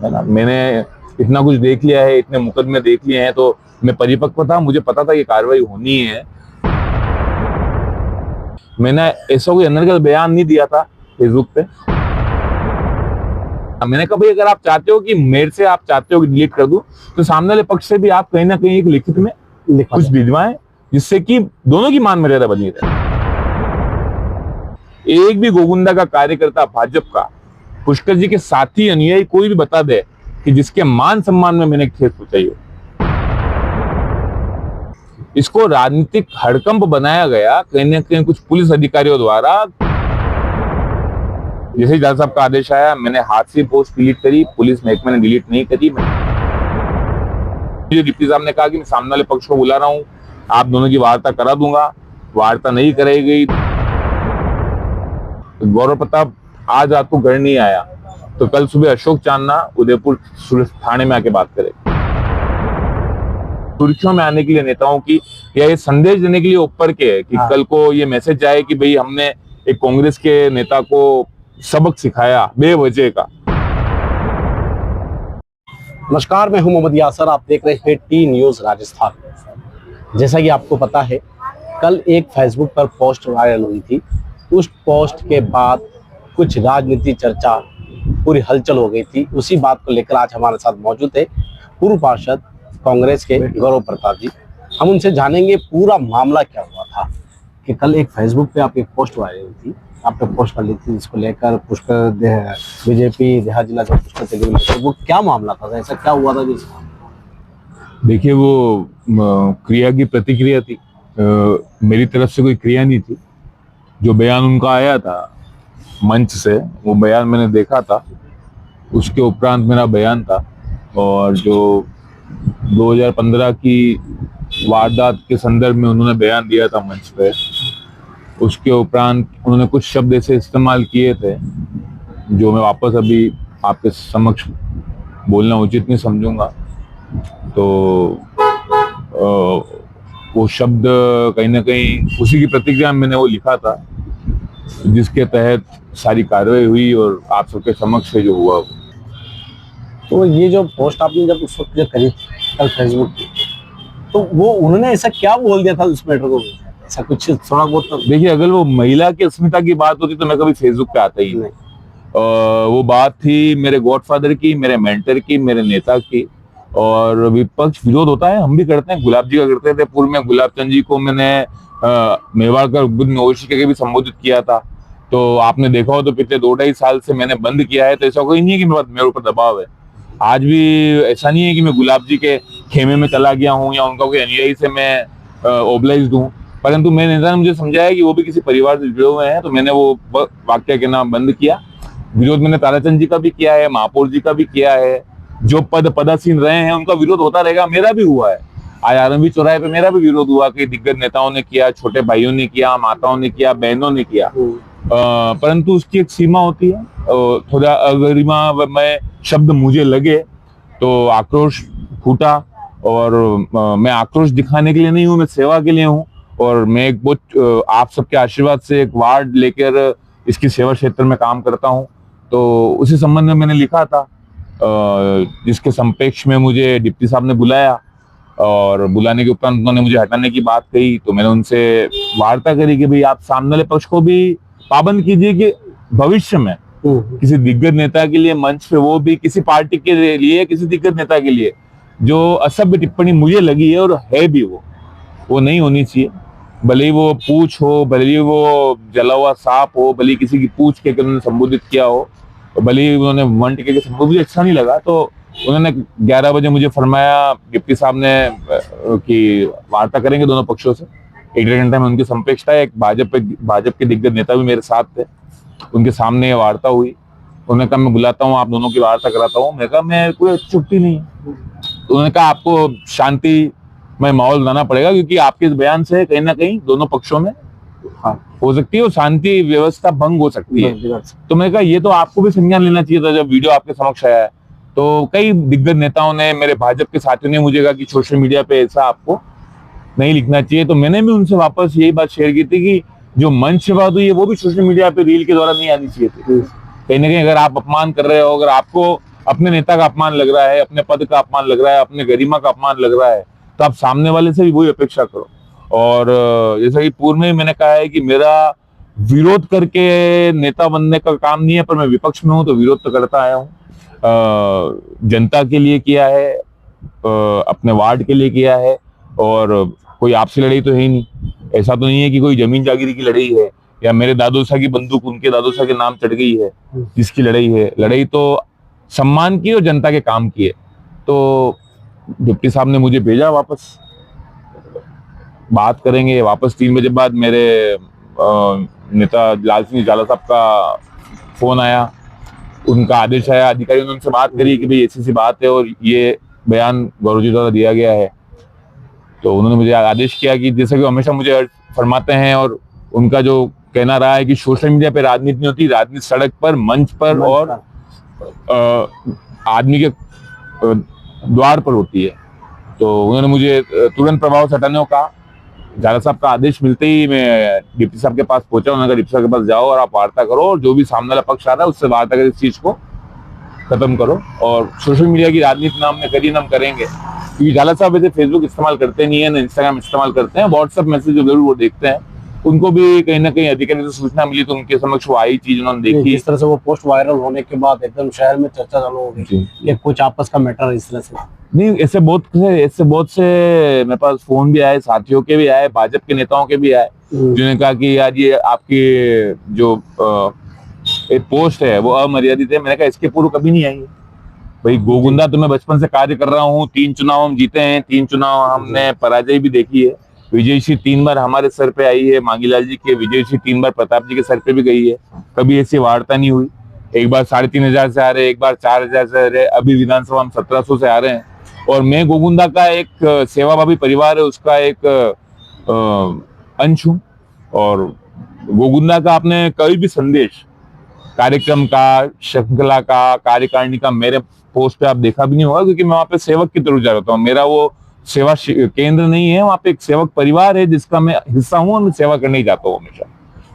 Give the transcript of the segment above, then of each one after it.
है ना। मैंने इतना कुछ देख लिया है, इतने मुकदमे देख लिए हैं, तो मैं परिपक्व था, मुझे पता था ये कार्रवाई होनी है। मैंने ऐसा कोई अनर्गल बयान नहीं दिया था फेसबुक पे। मैंने कहा भाई अगर आप चाहते हो कि मेरे से आप चाहते हो कि डिलीट कर दूं, तो सामने वाले पक्ष से भी आप कहीं ना कहीं एक लिखित में कुछ भिजवाएं, जिससे कि दोनों की मान मर्यादा बनी रहे। एक भी गोविंदा का कार्यकर्ता भाजपा का पुष्कर जी के साथी अनुयायी कोई भी बता दे कि जिसके मान सम्मान में मैंने ठेस पहुंचाई हो, इसको राजनीतिक हड़कंप बनाया गया कहीं ना कहीं कुछ पुलिस अधिकारियों द्वारा। जैसे ही जज साहब का आदेश आया, मैंने हाथ से पोस्ट डिलीट करी, पुलिस महकमे ने डिलीट नहीं करी। डिप्टी साहब ने कहा कि मैं सामने वाले पक्ष को बुला रहा हूं, आप दोनों की वार्ता करा दूंगा। वार्ता नहीं कराई गई। गौरव प्रताप आज रात को घर नहीं आया, तो कल सुबह अशोक चांदना उदयपुर थाने में आके बात करे। सुर्खियों में आने के लिए नेताओं की, या ये संदेश देने के लिए ऊपर के है कि कल को ये मैसेज आए कि भाई हमने एक कांग्रेस के नेता को सबक सिखाया बेवजह का। नमस्कार, मैं हूं मोहम्मद यासर। आप देख रहे हैं टी न्यूज राजस्थान। जैसा कि आपको पता है, कल एक फेसबुक पर पोस्ट वायरल हुई थी। उस पोस्ट के बाद कुछ राजनीति चर्चा पूरी हलचल हो गई थी। उसी बात को लेकर आज हमारे साथ मौजूद है पूर्व पार्षद कांग्रेस के गौरव प्रताप जी। हम उनसे जानेंगे पूरा मामला क्या हुआ था कि कल एक फेसबुक पे आपकी पोस्ट वायरल हुई थी। आपने पोस्ट कर ली थी जिसको लेकर पुष्कर बीजेपी देहात जिला का पुष्कर से वो क्या मामला था, ऐसा क्या हुआ था? देखिए, वो क्रिया की प्रतिक्रिया थी। मेरी तरफ से कोई क्रिया नहीं थी। जो बयान उनका आया था मंच से, वो बयान मैंने देखा था। उसके उपरांत मेरा बयान था। और जो 2015 की वारदात के संदर्भ में उन्होंने बयान दिया था मंच पे, उसके उपरांत उन्होंने कुछ शब्द ऐसे इस्तेमाल किए थे जो मैं वापस अभी आपके समक्ष बोलना उचित नहीं समझूंगा। तो वो शब्द कहीं ना कहीं उसी की प्रतिक्रिया में मैंने वो लिखा था, जिसके तहत सारी कार्रवाई हुई और आप सबके समक्ष जो हुआ। तो ये जो पोस्ट आपने जब उस वक्त करी कल फेसबुक पे, तो वो उन्होंने ऐसा क्या बोल दिया था उस मैटर को? ऐसा कुछ थोड़ा बहुत तो देखिए, अगर वो महिला की अस्मिता की बात होती तो मैं कभी फेसबुक पे आता ही नहीं। वो बात थी मेरे गॉडफादर की, मेरे मेंटर की, मेरे नेता की। और विपक्ष विरोध होता है, हम भी करते हैं। गुलाब जी का करते थे। पूर्व में गुलाब चंद जी को मैंने मेवाड़ का बुद्ध नवोशी के भी संबोधित किया था। तो आपने देखा हो तो पिछले 2-2.5 साल से मैंने बंद किया है। तो ऐसा कोई नहीं है कि मेरे ऊपर दबाव है। आज भी ऐसा नहीं है कि मैं गुलाब जी के खेमे में चला गया हूँ या उनका कोई अनुयायी से मैं ओबलाइज्ड हूँ। परंतु मेरे नेता ने मुझे समझाया कि वो भी किसी परिवार से जुड़े हुए हैं, तो मैंने वो वाक्य के नाम बंद किया। विरोध मैंने ताराचंद जी का भी किया है, महापौर जी का भी किया है। जो पदासीन रहे हैं उनका विरोध होता रहेगा। मेरा भी हुआ है। आज आरएमबी चौराहे पे मेरा भी विरोध हुआ कि दिग्गज नेताओं ने किया, छोटे भाइयों ने किया, माताओं ने किया, बहनों ने किया। परंतु उसकी एक सीमा होती है। थोड़ा अगरिमा में शब्द मुझे लगे तो आक्रोश फूटा। और मैं आक्रोश दिखाने के लिए नहीं हूँ, मैं सेवा के लिए हूँ। और मैं एक बहुत आप सबके आशीर्वाद से एक वार्ड लेकर इसकी सेवा क्षेत्र में काम करता हूँ। तो उसी संबंध में मैंने लिखा था, जिसके संपेक्ष में मुझे डिप्टी साहब ने बुलाया। और बुलाने के उपरांत उन्होंने मुझे हटाने की बात कही। तो मैंने उनसे वार्ता करी कि भाई आप सामने वाले पक्ष को भी पाबंद कीजिए कि भविष्य में किसी दिग्गज नेता के लिए मंच पे, वो भी किसी पार्टी के लिए, किसी दिग्गज नेता के लिए जो असभ्य टिप्पणी मुझे लगी है और है भी, वो नहीं होनी चाहिए। भले ही वो पूछ हो, भले ही वो जला हुआ सांप हो, भले ही किसी की पूछ के उन्होंने संबोधित किया हो, तो भले ही उन्होंने वन टिके के संबोधित, मुझे अच्छा नहीं लगा। तो उन्होंने 11 बजे मुझे फरमाया डिप्टी साहब ने कि वार्ता करेंगे दोनों पक्षों से। 1-1.5 घंटा में उनकी संपेक्ष था। एक भाजपा के दिग्गज नेता भी मेरे साथ थे। उनके सामने ये वार्ता हुई। उन्होंने कहा मैं बुलाता हूँ, आप दोनों की वार्ता कराता हूँ। मैंने कहा मैं कोई छुट्टी नहीं है। तो उन्होंने कहा आपको शांति में माहौल बनाना पड़ेगा, क्योंकि आपके इस बयान से कहीं ना कहीं दोनों पक्षों में हो सकती है और शांति व्यवस्था भंग हो सकती है। तो मैंने कहा ये तो आपको भी संज्ञान लेना चाहिए था। जब वीडियो आपके समक्ष आया है तो कई दिग्गज नेताओं ने, मेरे भाजपा के साथियों ने मुझे कहा कि सोशल मीडिया पे ऐसा आपको नहीं लिखना चाहिए। तो मैंने भी उनसे वापस यही बात शेयर की थी कि जो मंच से बात हुई है वो भी सोशल मीडिया पे रील के द्वारा नहीं आनी चाहिए थी। कहीं ना कहीं अगर आप अपमान कर रहे हो, अगर आपको अपने नेता का अपमान लग रहा है, अपने पद का अपमान लग रहा है, अपने गरिमा का अपमान लग रहा है, तो आप सामने वाले से भी वही अपेक्षा करो। और जैसा कि पूर्व में मैंने कहा है कि मेरा विरोध करके नेता बनने का काम नहीं है, पर मैं विपक्ष में हूं तो विरोध तो करता आया हूं। जनता के लिए किया है, अपने वार्ड के लिए किया है, और कोई आपसी लड़ाई तो है ही नहीं। ऐसा तो नहीं है कि कोई जमीन जागीरी की लड़ाई है या मेरे दादोसा की बंदूक उनके दादोसा के नाम चढ़ गई है जिसकी लड़ाई है। लड़ाई तो सम्मान की और जनता के काम की है। तो डिप्टी साहब ने मुझे भेजा वापस, बात करेंगे वापस। 3 बजे बाद मेरे नेता लाल सिंह झाला साहब का फोन आया, उनका आदेश आया, अधिकारियों ने उनसे बात करी कि भाई ऐसी बात है और ये बयान गौरव जी द्वारा दिया गया है। तो उन्होंने मुझे आदेश किया कि जैसे कि हमेशा मुझे फरमाते हैं, और उनका जो कहना रहा है कि सोशल मीडिया पे राजनीति नहीं होती, राजनीति सड़क पर, मंच पर और आदमी के द्वार पर होती है। तो उन्होंने मुझे तुरंत प्रभाव से हटाने को कहा। झाला साहब का आदेश मिलते ही मैं डिप्टी साहब के पास पहुंचा। उन्होंने कहा डिप्टी साहब के पास जाओ और आप वार्ता करो, और जो भी सामने वाला पक्ष आ रहा है उससे वार्ता कर इस चीज को खत्म करो। और सोशल मीडिया की राजनीति नाम ने करी, हम करेंगे, क्योंकि झाला साहब वैसे फेसबुक इस्तेमाल करते नहीं है, ना इंस्टाग्राम इस्तेमाल करते हैं, व्हाट्सएप मैसेज जो जरूर वो देखते हैं। उनको भी कहीं ना कहीं अधिकारी से सूचना मिली तो उनके समक्ष वो आई चीज उन्होंने देखी। इस तरह से वो पोस्ट वायरल होने के बाद एकदम शहर में चर्चा चालू हो गई कि कुछ आपस का मैटर इस तरह से। नहीं, ऐसे बहुत से मेरे पास फोन भी आए, साथियों के भी आए, भाजपा के नेताओं के भी आए, जिन्होंने कहा कि यार ये आपकी जो एक पोस्ट है वो अमर्यादित है। मैंने कहा इसके पूर्व कभी नहीं आई भाई। गोगुंदा तो मैं बचपन से कार्य कर रहा हूँ, 3 चुनाव हम जीते हैं, 3 चुनाव हमने पराजय भी देखी है। विजयश्री 3 बार हमारे सर पे आई है, मांगीलाल जी के विजयश्री 3 बार प्रताप जी के सर पे भी गई है। कभी ऐसी वार्ता नहीं हुई। एक बार 3500 से आ रहे, एक बार 4000 से आ रहे, अभी विधानसभा हम 1700 से आ रहे हैं। और मैं गोगुंदा का एक सेवाभावी परिवार है उसका एक अंश हूँ। और गोगुंदा का आपने कोई भी संदेश, कार्यक्रम का, श्रृंखला का, कार्यकारिणी का मेरे पोस्ट पे आप देखा भी नहीं होगा, क्योंकि मैं वहां पे सेवक की तरह जा रहा हूँ। मेरा वो सेवा केंद्र नहीं है, वहां पे एक सेवक परिवार है जिसका मैं हिस्सा हूँ और मैं सेवा करने ही जाता हूँ हमेशा।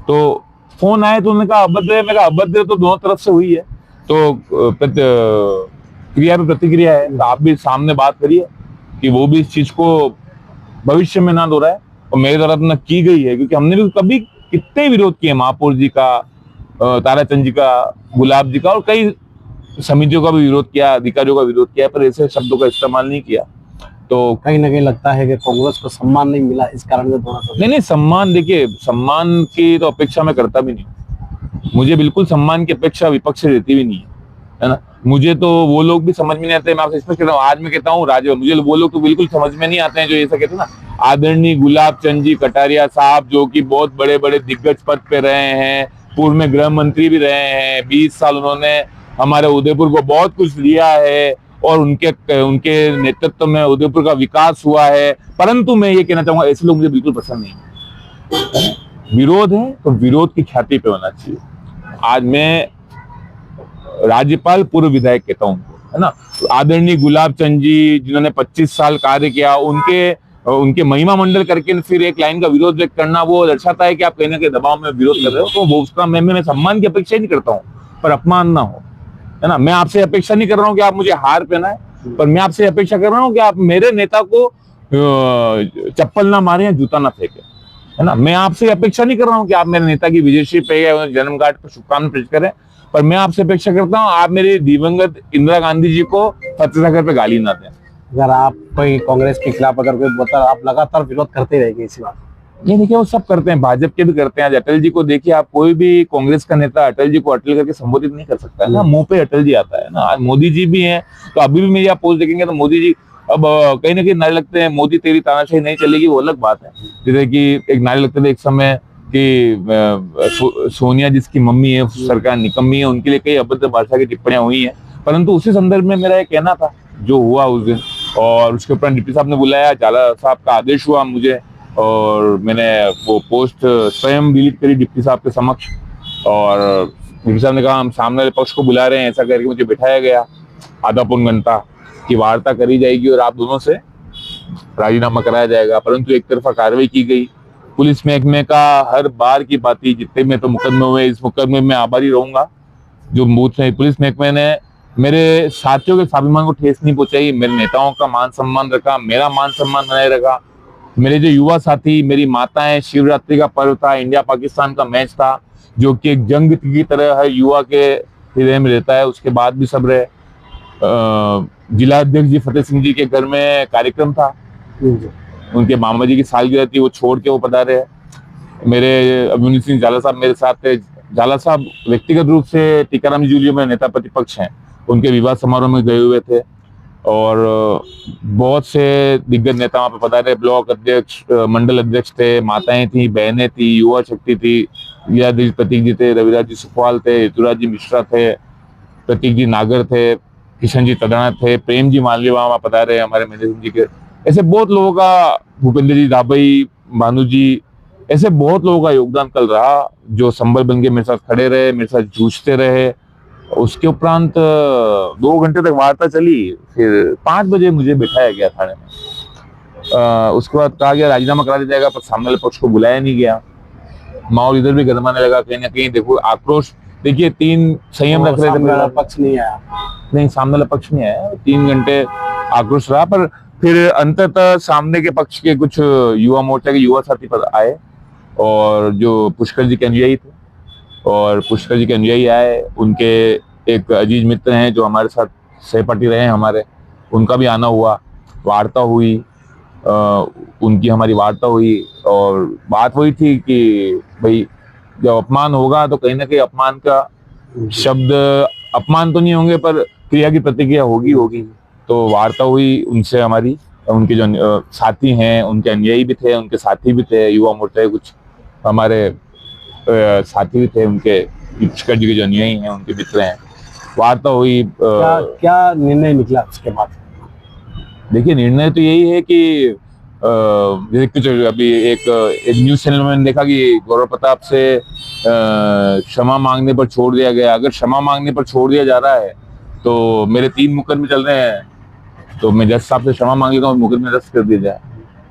तो फोन आए तो उन्होंने कहा अभद्र है। मैं कहा अभद्र तो दोनों तरफ से हुई है, तो क्रिया पे प्रतिक्रिया है। तो आप भी सामने बात करिए कि वो भी इस चीज को भविष्य में ना दोहराए, और मेरे द्वारा तो न की गई है, क्योंकि हमने भी कभी कितने विरोध किए, महापौर जी का, ताराचंद जी का, गुलाब जी का, और कई समितियों का भी विरोध किया, अधिकारियों का विरोध किया, पर ऐसे शब्दों का इस्तेमाल नहीं किया। तो कहीं ना कहीं लगता है कि कांग्रेस को सम्मान नहीं मिला, इस कारण से नहीं, सम्मान, देखिए सम्मान की तो अपेक्षा मैं करता भी नहीं। मुझे बिल्कुल सम्मान की अपेक्षा विपक्ष से रहती भी नहीं है ना। मुझे तो वो लोग भी समझ में नहीं आते। मैं आपसे स्पष्ट कहता हूँ, आज मैं कहता हूँ राज, मुझे वो लोग तो बिल्कुल समझ में नहीं आते हैं जो ऐसा कहते हैं ना। आदरणीय गुलाब चंद जी कटारिया साहब, जो कि बहुत बड़े बड़े दिग्गज पद पे रहे हैं, पूर्व में गृह मंत्री भी रहे हैं, 20 साल उन्होंने हमारे उदयपुर को बहुत कुछ दिया है, और उनके नेतृत्व में उदयपुर का विकास हुआ है। परंतु मैं ये कहना चाहूंगा, ऐसे लोग मुझे बिल्कुल पसंद नहीं। विरोध है तो विरोध की ख्याति पे होना चाहिए। आज मैं राज्यपाल पूर्व विधायक कहता हूँ, है ना। आदरणीय गुलाब चंद जी जिन्होंने 25 साल कार्य किया, उनके महिमा मंडल करके फिर एक लाइन का विरोध व्यक्त करना, वो दर्शाता है कि आप कहीं ना कहीं दबाव में विरोध कर रहे हो। तो वो उसका मैं सम्मान की अपेक्षा नहीं करता हूँ, पर अपमान ना हो, है ना। मैं आपसे अपेक्षा नहीं कर रहा हूँ कि आप मुझे हार पहनाए, पर मैं आपसे अपेक्षा कर रहा हूँ कि आप मेरे नेता को चप्पल ना मारे या जूता ना फेंके, है ना। मैं आपसे अपेक्षा नहीं कर रहा हूँ कि आप मेरे नेता की विजयश्री पे या जन्मगांठ पर शुभकामनाएं पेश करें, पर मैं आपसे अपेक्षा करता हूँ आप मेरे दिवंगत इंदिरा गांधी जी को फतेहसागर पे गाली ना दें। अगर आप कोई कांग्रेस के खिलाफ अगर कोई बोलता है, आप लगातार विरोध करते रहेंगे इसी बात। ये देखिए, वो सब करते हैं, भाजपा के भी करते हैं। आज अटल जी को देखिए, आप कोई भी कांग्रेस का नेता अटल जी को अटल करके संबोधित नहीं कर सकता है ना, मुंह पे अटल जी आता है ना। आज मोदी जी भी हैं, तो अभी भी मेरी आप पोस्ट देखेंगे तो मोदी जी अब कहीं ना कहीं नारे लगते हैं, मोदी तेरी तानाशाही नहीं चलेगी, वो अलग बात है। जैसे कि एक नारे लगते थे एक समय कि सोनिया जिसकी मम्मी है सरकार निकम्मी है, उनके लिए कई अभद्र भाषा की टिप्पणियां हुई हैं। परंतु उसी संदर्भ में मेरा ये कहना था जो हुआ उस दिन, और उसके ऊपर डिप्टी साहब ने बुलाया, झाला साहब का आदेश हुआ मुझे, और मैंने वो पोस्ट स्वयं डिलीट करी डिप्टी साहब के समक्ष। और डिप्टी साहब ने कहा हम सामने वाले पक्ष को बुला रहे हैं, ऐसा करके मुझे बिठाया गया। आधा पौन घंटा की वार्ता करी जाएगी और आप दोनों से राजीनामा कराया जाएगा। परंतु एक तरफा कार्रवाई की गई। पुलिस महकमे का हर बार की बात, जितने में तो मुकदमे हुए, इस मुकदमे में आभारी रहूंगा जो बूथ में पुलिस महकमे ने मेरे साथियों के स्वाभिमान को ठेस नहीं पहुंचाई, मेरे नेताओं का मान सम्मान रखा, मेरा मान सम्मान बनाए रखा। मेरे जो युवा साथी, मेरी माताएं, शिवरात्रि का पर्व था, इंडिया पाकिस्तान का मैच था, जो कि एक जंग की तरह हर युवा के हृदय में रहता है, उसके बाद भी सब रहे। जिला अध्यक्ष जी फतेह सिंह जी के घर में कार्यक्रम था, उनके मामा जी की सालगिरह थी, वो छोड़ के वो पधारे। मेरे अभिमन्यु सिंह झाला साहब मेरे साथ थे। झाला साहब व्यक्तिगत रूप से टीकाराम जी जूलियो में नेता प्रतिपक्ष हैं, उनके विवाह समारोह में गए हुए थे, और बहुत से दिग्गज नेता वहां पर पधारे। ब्लॉक अध्यक्ष, मंडल अध्यक्ष थे, माताएं थी, बहनें थी, युवा शक्ति थी, प्रतीक जी थे, रविराज जी सुखवाल थे, ऋतुराज जी मिश्रा थे, प्रतीक जी नागर थे, किशन जी तदाना थे, प्रेम जी मालवीय वहां पधारे, हमारे महेंद्र सिंह जी के। ऐसे बहुत लोगों का, भूपेंद्र जी धाबई, भानु जी, ऐसे बहुत लोगों का योगदान कल रहा, जो संबल बन के मेरे साथ खड़े रहे, मेरे साथ जूझते रहे। उसके उपरांत 2 घंटे तक वार्ता चली, फिर 5 बजे मुझे बिठाया गया थाने में। उसके बाद कहा गया राजीनामा करा दिया जाएगा, पर सामने वाले पक्ष को बुलाया नहीं गया। माहौल इधर भी गरमाने लगा, कहीं ना कहीं देखो आक्रोश। देखिए 3 संयम रख रहे थे, पक्ष नहीं आया, नहीं सामने वाला पक्ष नहीं आया, 3 घंटे आक्रोश रहा। पर फिर अंततः सामने के पक्ष के कुछ युवा मोर्चा के युवा साथी पर आए, और जो पुष्कर जी के अनुयायी थे, और पुष्कर जी के अनुयायी आए, उनके एक अजीज मित्र हैं जो हमारे साथ सहपाठी रहे हैं हमारे, उनका भी आना हुआ, वार्ता हुई, उनकी हमारी वार्ता हुई। और बात वही थी कि भाई जब अपमान होगा तो कहीं ना कहीं अपमान का शब्द, अपमान तो नहीं होंगे पर क्रिया की प्रतिक्रिया होगी। तो वार्ता हुई उनसे हमारी, उनके जो साथी हैं, उनके अनुयायी भी थे, उनके साथी भी थे, युवा मोर्चा के कुछ हमारे साथी भी थे, उनके पुष्कर जी के जो अनुयायी हैं, उनके मित्र हैं। वार्ता हुई। क्या निर्णय निकला उसके बाद? देखिए निर्णय तो यही है कि जैसे कुछ अभी एक न्यूज चैनल में मैंने देखा कि गौरव प्रताप से क्षमा मांगने पर छोड़ दिया गया। अगर क्षमा मांगने पर छोड़ दिया जा रहा है तो मेरे 3 मुकदमे चल रहे हैं, तो मैं जज साहब से क्षमा मांग लेता हूँ, मुकदमे रद्द कर दिया जाए।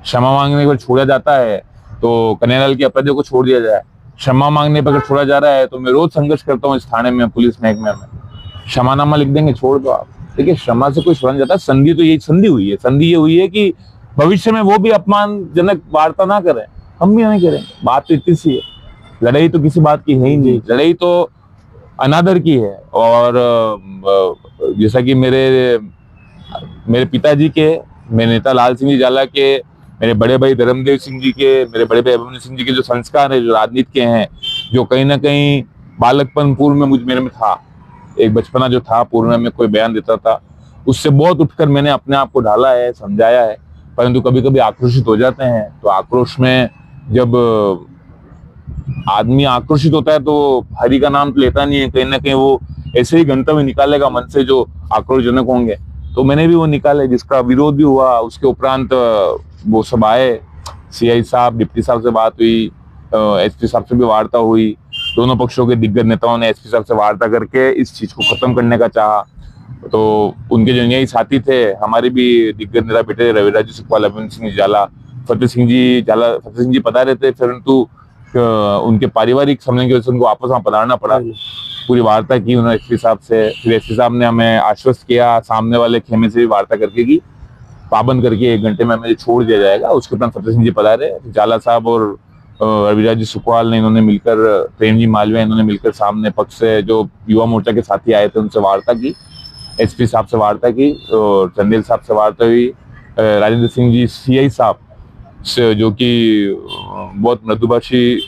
क्षमा मांगने पर छोड़ा जाता है तो कन्हैयालाल के अपराधियों को छोड़ दिया जाए। क्षमा मांगने पर अगर छोड़ा जा रहा है तो मैं रोज संघर्ष करता हूँ इस थाने में, पुलिस महकमे में, क्षमानामा लिख देंगे, छोड़ दो आप। देखिए क्षमा से कोई स्वर्ण जाता है, संधि तो यही संधि हुई है। संधि ये हुई है कि भविष्य में वो भी अपमानजनक वार्ता ना करें, हम भी नहीं करें। बात तो इतनी सी है, लड़ाई तो किसी बात की है ही नहीं, लड़ाई तो अनादर की है। और जैसा कि मेरे पिताजी के, मेरे नेता लाल सिंह जी झाला के, मेरे बड़े भाई धर्मदेव सिंह जी के, मेरे बड़े भाई अभिमन्यु सिंह जी के जो संस्कार है, जो राजनीति के हैं, जो कहीं ना कहीं बालकपन पूर्व में मेरे में था, एक बचपना जो था पूर्व में, मैं कोई बयान देता था, उससे बहुत उठकर मैंने अपने आप को ढाला है, समझाया है। परंतु कभी कभी आक्रोशित हो जाते हैं, तो आक्रोश में जब आदमी आक्रोशित होता है तो हरि का नाम तो लेता नहीं है, कहीं ना कहीं वो ऐसे ही गंतव्य निकालेगा मन से जो आक्रोशजनक होंगे। तो मैंने भी वो निकाले, जिसका विरोध भी हुआ। उसके उपरांत वो सब आए, सीआई साहब, डिप्टी साहब से बात हुई, एसपी साहब से भी वार्ता हुई। दोनों पक्षों के दिग्गज नेताओं ने एसपी साहब से वार्ता करके इस चीज को खत्म करने का चाहा। तो उनके जो यही साथी थे, हमारे भी दिग्गज नेता बेटे रविराज जी सुखवाल, अभिमन्यु सिंह झाला, फतेह सिंह जी पधारे थे, परंतु उनके पारिवारिक समझने की वजह से उनको वापस वहां पधारना पड़ा। पूरी वार्ता की उन्होंने एसपी साहब से, फिर एसपी साहब ने हमें आश्वस्त किया सामने वाले खेमे से भी वार्ता करके कि पाबंद करके 1 घंटे में हमें छोड़ दिया जाएगा। उसके उपरांत फतेह सिंह जी पधारे, झाला साहब और रविराज जी सुखवाल ने, इन्होंने मिलकर, प्रेम जी मालवीय, इन्होंने मिलकर सामने पक्ष से जो युवा मोर्चा के साथी आए थे उनसे वार्ता की, एसपी साहब से वार्ता की, और चंदेल साहब से वार्ता हुई। राजेंद्र सिंह जी सीआई साहब से, जो कि बहुत मृदुभाषी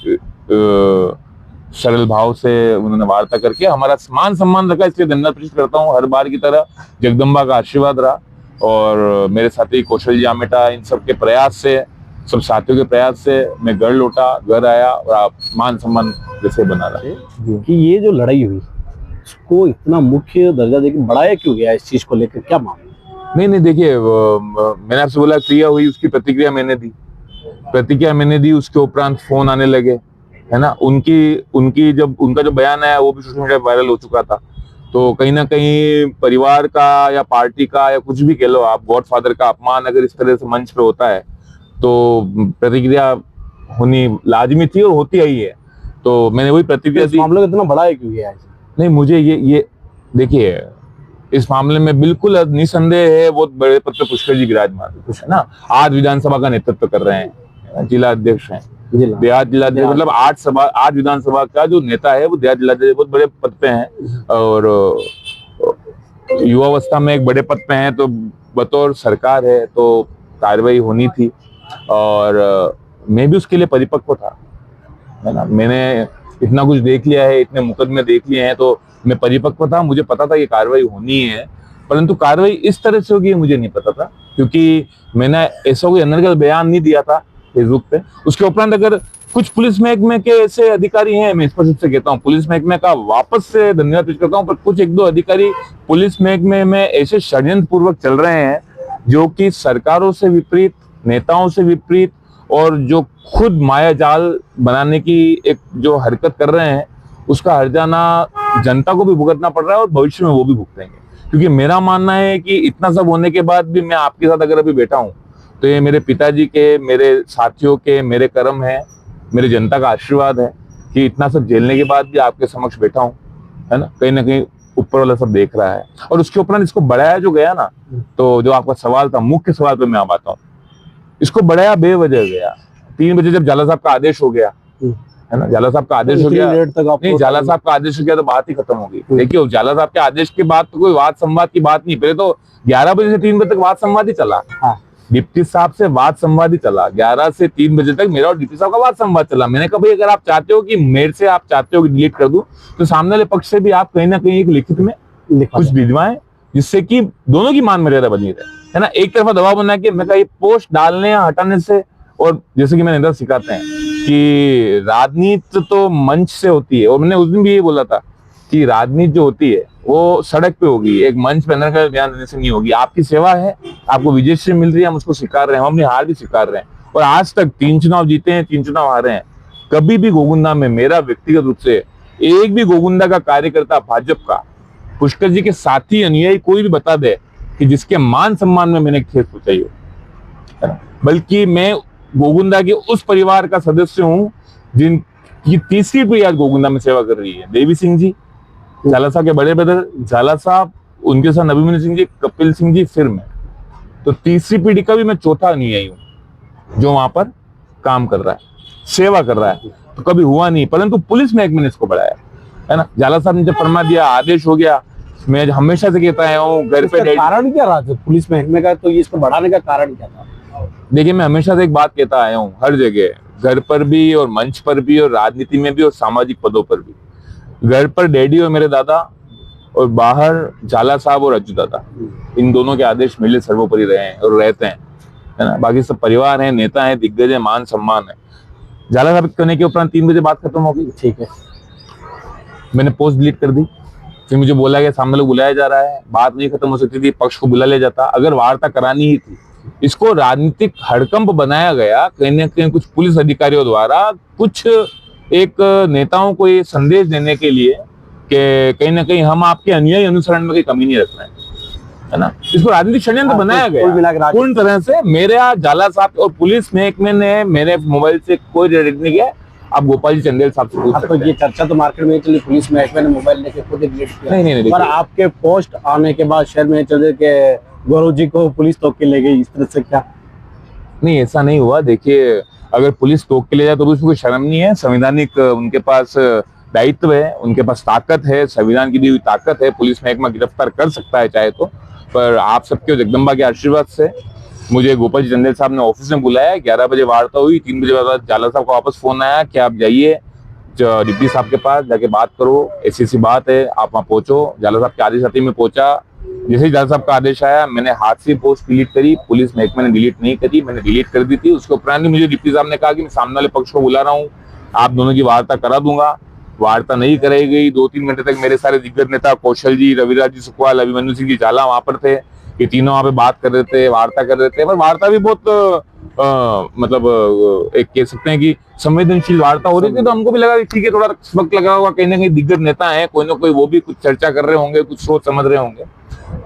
सरल भाव से उन्होंने वार्ता करके हमारा मान सम्मान रखा, इसलिए धन्यवाद प्रकट करता हूँ। हर बार की तरह जगदम्बा का आशीर्वाद रहा, और मेरे साथी कौशल जी आमेटा, इन सब के प्रयास से, सब साथियों के प्रयास से मैं घर लौटा, घर आया और मान सम्मान जैसे बना रहा। कि ये जो लड़ाई हुई उसको इतना मुख्य दर्जा देकर बढ़ाया क्यों गया, इस चीज को लेकर क्या मामला? नहीं, देखिए मैंने आपसे बोला क्रिया हुई, उसकी प्रतिक्रिया मैंने दी, उसके उपरांत फोन आने लगे, है ना। उनकी जब उनका जो बयान आया वो भी सोशल मीडिया वायरल हो चुका था। तो कहीं ना कहीं परिवार का या पार्टी का या कुछ भी कह लो आप, गॉडफादर का अपमान अगर इस तरह से मंच पे होता है तो प्रतिक्रिया होनी लाजमी थी और होती आई है। तो मैंने वही प्रतिक्रिया दी। मामले को इतना बड़ा है क्यों गया? नहीं, मुझे ये देखिए, इस मामले में बिल्कुल निसंदेह है, बहुत बड़े पद पे पुष्कर जी विराजमान कुछ है ना। 8 विधानसभा का नेतृत्व कर रहे हैं, जिला अध्यक्ष हैं, देहात जिलाध्यक्ष, मतलब 8 विधानसभा का जो नेता है वो देहात जिलाध्यक्ष, बहुत बड़े पद पे हैं और युवावस्था में एक बड़े पद पे हैं, तो बतौर सरकार है तो कार्रवाई होनी थी और मैं भी उसके लिए परिपक्व था, है ना। मैंने इतना कुछ देख लिया है, इतने मुकदमे देख लिए हैं, तो मैं परिपक्व था, मुझे पता था ये कार्रवाई होनी है, परंतु कार्रवाई इस तरह से होगी मुझे नहीं पता था, क्योंकि मैंने ऐसा कोई अनर्गल बयान नहीं दिया था फेसबुक पे। उसके उपरांत अगर कुछ पुलिस महकमे के ऐसे अधिकारी हैं, मैं स्पष्ट रूप से कहता हूँ, पुलिस महकमे का वापस से धन्यवाद पेश करता हूँ, पर कुछ 1-2 अधिकारी पुलिस महकमे में ऐसे षड्यंत्र पूर्वक चल रहे हैं जो कि सरकारों से विपरीत, नेताओं से विपरीत, और जो खुद माया जाल बनाने की एक जो हरकत कर रहे हैं, उसका हर्जाना जनता को भी भुगतना पड़ रहा है और भविष्य में वो भी भुगतेंगे। क्योंकि मेरा मानना है कि इतना सब होने के बाद भी मैं आपके साथ अगर अभी बैठा हूं तो ये मेरे पिताजी के, मेरे साथियों के, मेरे कर्म है, मेरे जनता का आशीर्वाद है कि इतना सब झेलने के बाद भी आपके समक्ष बैठा हूं, है ना कहीं ऊपर वाला सब देख रहा है। और उसके उपरांत इसको बढ़ाया जो गया ना, तो जो आपका सवाल था, मुख्य सवाल पे मैं आप आता हूँ, इसको बढ़ाया बेवजह गया। 3 बजे जब झाला साहब का आदेश हो गया, है ना, झाला साहब का आदेश हो गया, नहीं झाला साहब का आदेश हो गया तो बात ही खत्म हो गई। देखिए झाला साहब के आदेश के बाद तो कोई वाद संवाद की बात नहीं, पहले तो 11 बजे से 3 बजे तक वाद संवाद ही चला। डिप्टी साहब से वाद संवाद ही चला, 11 से 3 बजे तक मेरा और डिप्टी साहब का वाद संवाद चला। मैंने कहा भाई अगर आप चाहते हो कि मेरे से आप चाहते हो कि डिलीट कर दूं, तो सामने वाले पक्ष से भी आप कहीं ना कहीं एक लिखित में कुछ भिजवाएं, जिससे कि दोनों की मान मर्यादा बनी रहे, है ना। एक तरफा दबाव बना के मैं कहा ये पोस्ट डालने या हटाने से, और जैसे कि मैंने नेता सिखाते हैं कि राजनीति तो मंच से होती है, और मैंने उस दिन भी ये बोला था कि राजनीति जो होती है वो सड़क पे होगी, एक मंच पे अंदर का बयान देने से नहीं होगी। आपकी सेवा है, आपको विजयश्री मिल रही है, हम उसको स्वीकार रहे हैं, हम अपनी हार भी स्वीकार रहे हैं, और आज तक 3 चुनाव जीते हैं, 3 चुनाव हारे हैं। कभी भी गोगुंदा में मेरा व्यक्तिगत रूप से एक भी गोगुंदा का कार्यकर्ता, भाजपा का, पुष्कर जी के साथी अनुयायी कोई भी बता दे कि जिसके मान सम्मान में मैंने ठेस पहुंचाई हो, है ना। बल्कि मैं गोगुंदा के उस परिवार का सदस्य हूं जिनकी तीसरी पीढ़ी आज गोगुंदा में सेवा कर रही है। देवी सिंह जी, झाला साहब के बड़े ब्रदर झाला साहब, उनके साथ अभिमन्यु सिंह जी, कपिल सिंह जी, फिर मैं, तो तीसरी पीढ़ी का भी मैं चौथा अनुयायी हूं जो वहां पर काम कर रहा है, सेवा कर रहा है। तो कभी हुआ नहीं, परंतु पुलिस महकमे ने इसको बढ़ाया, है ना। झाला साहब ने जब फरमा दिया, आदेश हो गया, मैं हमेशा से कहता आया हूँ घर पे कारण क्या रहा पुलिस महकमे का, तो इसको बढ़ाने का कारण क्या था? देखिए मैं हमेशा से एक बात कहता आया हूँ, हर जगह, घर पर भी और मंच पर भी और राजनीति में भी और सामाजिक पदों पर भी, घर पर डैडी और मेरे दादा और बाहर झाला साहब और अज्जू दादा, इन दोनों के आदेश मेरे सर्वोपरि रहे हैं और रहते हैं, है ना। बाकी सब परिवार हैं, नेता हैं, दिग्गज है, मान सम्मान है। झाला साहब करने के उपरांत 3 बजे बात खत्म हो गई, ठीक है, मैंने पोस्ट डिलीट कर दी। फिर मुझे बोला गया सामने लोग बुलाया जा रहा है, बात नहीं खत्म हो सकती थी, पक्ष को बुला लिया जाता, अगर वार्ता करानी ही थी। इसको राजनीतिक हड़कंप बनाया गया कहीं ना कहीं कुछ पुलिस अधिकारियों द्वारा, कुछ एक नेताओं को ये संदेश देने के लिए कि कहीं ना कहीं हम आपके अनुयायी अनुसरण में कोई कमी नहीं रख रहे हैं, है ना। इसको राजनीतिक षड्यंत्र बनाया गया पूर्ण तरह से। मेरे झाला साहब और पुलिस महकमे ने मेरे मोबाइल से कोई डिलीट नहीं किया। आप गोपाल जी चंदेल साहब से पूछ सकते हैं। ये चर्चा तो मार्केट में चली, पुलिस महकमे ने मोबाइल लेके खुद डिलीट किया। नहीं, पर आपके पोस्ट आने के बाद शहर में चल के गौरव जी को पुलिस तोड़ के ले गई, इस तरह से क्या? नहीं, ऐसा नहीं हुआ। देखिए अगर पुलिस तोड़ के ले जाए तो उसमें कोई शर्म नहीं है, संवैधानिक उनके पास दायित्व है, उनके पास ताकत है, संविधान की दी हुई ताकत है, पुलिस महकमा गिरफ्तार कर सकता है चाहे तो। पर आप सबके जगदम्बा के आशीर्वाद से मुझे गोपाल जी चंदेल साहब ने ऑफिस में बुलाया, 11 बजे वार्ता हुई, 3 बजे बाद झाला साहब का वापस फोन आया कि आप जाइए डिप्टी साहब के पास, जाके बात करो, ऐसी बात है, आप वहाँ पहुंचो। झाला साहब के आदेश आते में पहुंचा। जैसे ही झाला साहब का आदेश आया, मैंने हाथ से पोस्ट डिलीट करी, पुलिस महकमे ने डिलीट नहीं करी, मैंने डिलीट कर दी थी। उसके उपरांत मुझे डिप्टी साहब ने कहा कि मैं सामने वाले पक्ष को बुला रहा हूँ, आप दोनों की वार्ता करा दूंगा। वार्ता नहीं कराई गई। 2-3 घंटे तक मेरे सारे दिग्गज नेता कौशल जी, रविराज जी सुखवाल, अभिमन्यु सिंह जी झाला वहां पर थे, ये तीनों वहां पे बात कर रहे थे, वार्ता कर रहे थे। पर वार्ता भी बहुत मतलब एक कह सकते हैं कि संवेदनशील वार्ता हो रही थी। तो हमको भी लगा ठीक है, थोड़ा वक्त लगा होगा, कहीं ना कहीं दिग्गज नेता है, कोई ना कोई वो भी कुछ चर्चा कर रहे होंगे, कुछ सोच समझ रहे होंगे,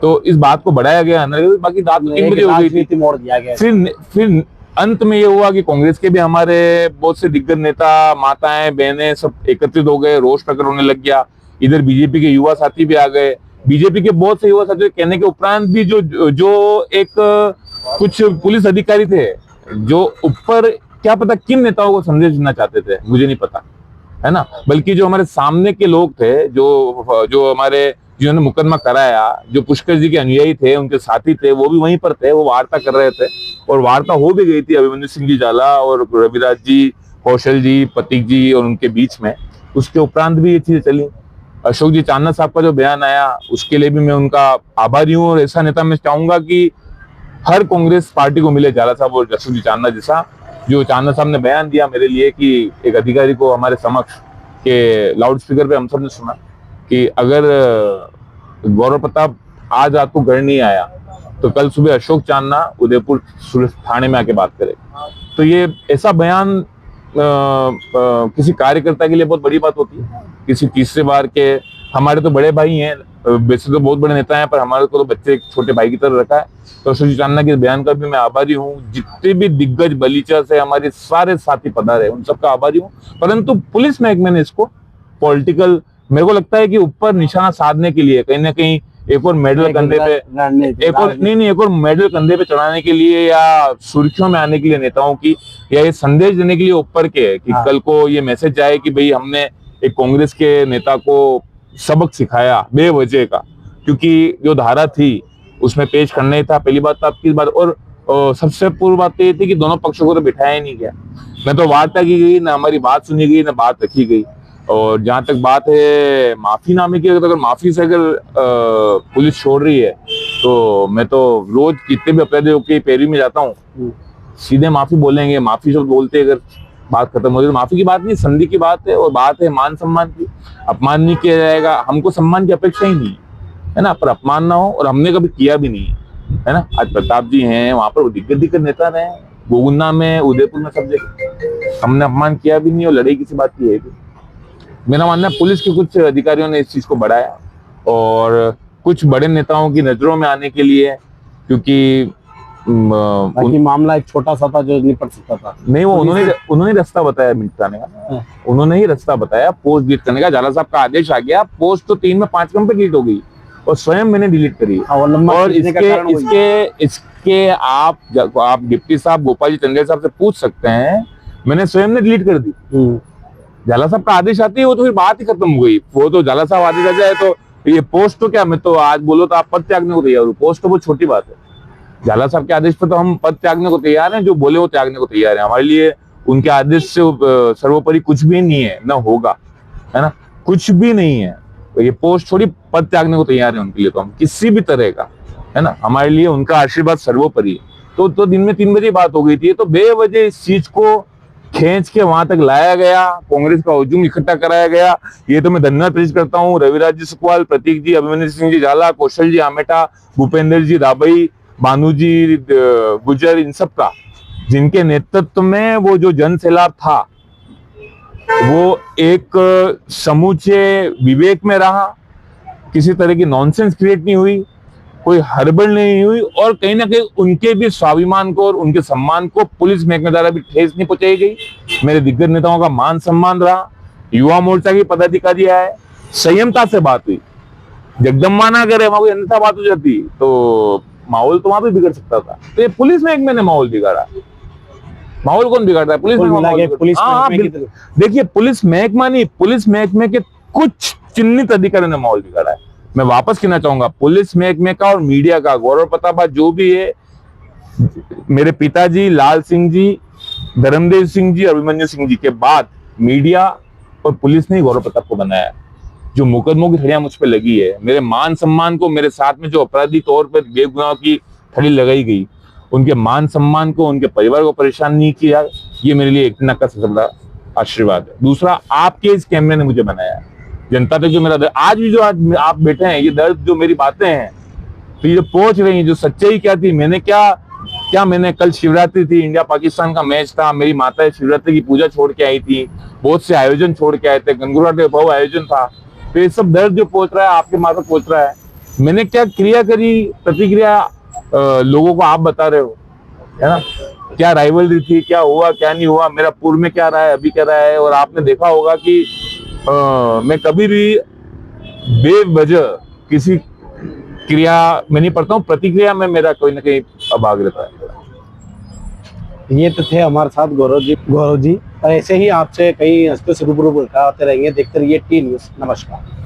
तो इस बात को बढ़ाया गया। बाकी रात 3 बजे हो गई थी, मोड़ दिया गया। फिर अंत में ये हुआ कि कांग्रेस के भी हमारे बहुत से दिग्गज नेता, माताएं, बहनें सब एकत्रित हो गए, रोष प्रकट होने लग गया। इधर बीजेपी के युवा साथी भी आ गए, बीजेपी के बहुत से युवा साथियों के कहने के उपरांत भी जो जो एक कुछ पुलिस अधिकारी थे जो ऊपर, क्या पता किन नेताओं को संदेश देना चाहते थे, मुझे नहीं पता, है ना। बल्कि जो हमारे सामने के लोग थे, जो हमारे जिन्होंने मुकदमा कराया, जो पुष्कर जी के अनुयायी थे, उनके साथी थे, वो भी वहीं पर थे, वो वार्ता कर रहे थे और वार्ता हो भी गई थी अभिमन्यु सिंह जी जाला और रविराज जी, कौशल जी, प्रतीक जी और उनके बीच में। उसके उपरांत भी ये चीजें चली। अशोक जी चांदना साहब का जो बयान आया उसके लिए भी मैं उनका आभारी हूँ, और ऐसा नेता मैं चाहूंगा कि हर कांग्रेस पार्टी को मिले जाला साहब और अशोक जी चांदना जैसा। जो चांदना साहब ने बयान दिया मेरे लिए कि एक अधिकारी को हमारे समक्ष के लाउड स्पीकर पे हम सब ने सुना कि अगर गौरव प्रताप आज रात को घर नहीं आया तो कल सुबह अशोक चांदना उदयपुर थाने में आके बात करे। तो ये ऐसा बयान किसी कार्यकर्ता के लिए बहुत बड़ी बात होती है। किसी तीसरे बार के, हमारे तो बड़े भाई हैं, वैसे तो बहुत बड़े नेता हैं, पर हमारे को तो बच्चे छोटे भाई की तरह रखा है। तो अशोक चांदना के बयान का भी मैं आभारी हूँ। जितने भी दिग्गज बलीचा से हमारे सारे साथी पधारे उन सबका आभारी हूँ। परंतु पुलिस महकमे ने इसको पॉलिटिकल, मेरे को लगता है कि ऊपर निशाना साधने के लिए कहीं ना कहीं एक और मेडल कंधे पे, एक और मेडल कंधे पे चढ़ाने के लिए या सुर्खियों में आने के लिए नेताओं की, या ये संदेश देने के लिए ऊपर के कि कल को ये मैसेज आए कि भाई हमने एक कांग्रेस के नेता को सबक सिखाया बेवजह का, क्योंकि जो धारा थी उसमें पेश करना ही था। पहली बात तो आपकी बात, और सबसे पूर्व बात तो ये थी कि दोनों पक्षों को तो बिठाया ही नहीं गया, न तो वार्ता की गई, ना हमारी बात सुनी गई, ना बात रखी गई। और जहां तक बात है माफीनामे की, अगर माफी से अगर पुलिस छोड़ रही है तो मैं तो रोज कितने भी अपराधियों की पैरवी में जाता हूँ, सीधे माफी बोलेंगे, माफी शब्द बोलते अगर बात खत्म हो जाए। माफी की बात नहीं, संधि की बात है, और बात है मान सम्मान की। अपमान नहीं किया जाएगा, हमको सम्मान की अपेक्षा ही नहीं है ना, पर अपमान ना हो, और हमने कभी किया भी नहीं है ना। आज प्रताप जी हैं, वहां पर दिग्गज नेता रहे, गोगुन्ना में, उदयपुर में, सब जगह हमने अपमान किया भी नहीं और लड़ाई किसी बात की है भी। मेरा मानना है पुलिस के कुछ अधिकारियों ने इस चीज को बढ़ाया और कुछ बड़े नेताओं की नजरों में आने के लिए, क्योंकि मामला एक छोटा सा था जो निपट सकता था। नहीं, वो उन्होंने रास्ता बताया मिटाने का, उन्होंने ही रास्ता बताया पोस्ट डिलीट करने का। जाला साहब का आदेश आ गया, पोस्ट तो 3 में 5 पे डिलीट हो गई और स्वयं मैंने डिलीट करी। और इसके आप डिप्टी साहब गोपाल जी टंडे साहब से पूछ सकते हैं, मैंने स्वयं ने डिलीट कर दी। जाला साहब का आदेश आती है वो तो फिर बात ही खत्म हो गई। वो तो जाला साहब आदेश आ जाए तो ये पोस्ट तो क्या, मैं तो आज बोलो तो आप पद त्यागने को तैयार हूँ, पोस्ट तो बहुत छोटी बात है। जाला साहब के आदेश पर तो हम पद त्यागने को तैयार हैं, जो बोले वो त्यागने को तैयार है। हमारे लिए उनके आदेश से सर्वोपरि कुछ भी नहीं है, ना होगा, है ना, कुछ भी नहीं है। ये पोस्ट छोड़ी, पद त्यागने को तैयार है उनके लिए, तो हम किसी भी तरह का, है ना, हमारे लिए उनका आशीर्वाद सर्वोपरि है। तो दिन में 3 बजे बात हो गई थी, तो बेवजह इस चीज को खींच के वहां तक लाया गया, कांग्रेस का हुजूम इकट्ठा कराया गया। ये तो मैं धन्यवाद पेश करता हूँ रविराज जी सुकवाल, प्रतीक जी, अभिमन्यु सिंह जी जाला, कौशल जी आमेटा, भूपेंद्र जी राबई, भानु जी गुजर, इन सब का, जिनके नेतृत्व में वो जो जन सैलाब था वो एक समूचे विवेक में रहा, किसी तरह की नॉनसेंस क्रिएट नहीं हुई, कोई हड़बड़ नहीं हुई, और कहीं ना कहीं उनके भी स्वाभिमान को और उनके सम्मान को पुलिस महकमे द्वारा भी ठेस नहीं पहुंचाई गई। मेरे दिग्गज नेताओं का मान सम्मान रहा, युवा मोर्चा के पदाधिकारी आए, संयमता से बात हुई। जगदम्बा ना करे, वहां कोई अन्यथा बात हो जाती तो माहौल तो वहां भी बिगड़ सकता था। तो ये पुलिस महकमे ने माहौल बिगाड़ा। माहौल कौन बिगाड़ता है? पुलिस महकमा। देखिए, पुलिस महकमा नहीं, पुलिस महकमे के कुछ चिन्हित अधिकारियों ने माहौल बिगाड़ा है। मैं वापस कहना चाहूंगा, पुलिस महकमे का और मीडिया का, गौरव प्रताप जो भी है, मेरे पिताजी लाल सिंह जी, धर्मदेव सिंह जी, अभिमन्यु सिंह जी के बाद मीडिया और पुलिस ने गौरव प्रताप को बनाया। जो मुकदमों की ठड़ियां मुझ पे लगी है, मेरे मान सम्मान को, मेरे साथ में जो अपराधी तौर पर बेगुनाह की ठड़ी लगाई गई, उनके मान सम्मान को, उनके परिवार को परेशान नहीं किया, ये मेरे लिए एक का सबसे बड़ा आशीर्वाद है। दूसरा, आपके इस कैमरे ने मुझे बनाया, जनता तक जो मेरा दर्द, आज भी जो आज आप बैठे हैं, ये दर्द, जो मेरी बातें हैं, तो ये पहुंच रही है, जो सच्चाई क्या थी, मैंने क्या मैंने कल शिवरात्रि थी, इंडिया पाकिस्तान का मैच था, मेरी माता शिवरात्रि की पूजा छोड़ के आई थी, बहुत से आयोजन छोड़ के आए थे, गंगुराट भव आयोजन था, तो ये सब दर्द जो पहुंच रहा है आपके माता पहुंच रहा है। मैंने क्या क्रिया करी, प्रतिक्रिया लोगों को आप बता रहे हो, है ना, क्या राइवलरी थी, क्या हुआ क्या नहीं हुआ, मेरा पूर्व में क्या रहा है, अभी क्या रहा है। और आपने देखा होगा कि मैं कभी भी बेवजह किसी क्रिया में नहीं पढ़ता हूँ, प्रतिक्रिया में मेरा कोई ना कोई अभाग रहता है। ये तो थे हमारे साथ गौरव जी और ऐसे ही आपसे कई हस्ते से रूबरू होते रहेंगे। देखते रहिए टी न्यूज़। नमस्कार।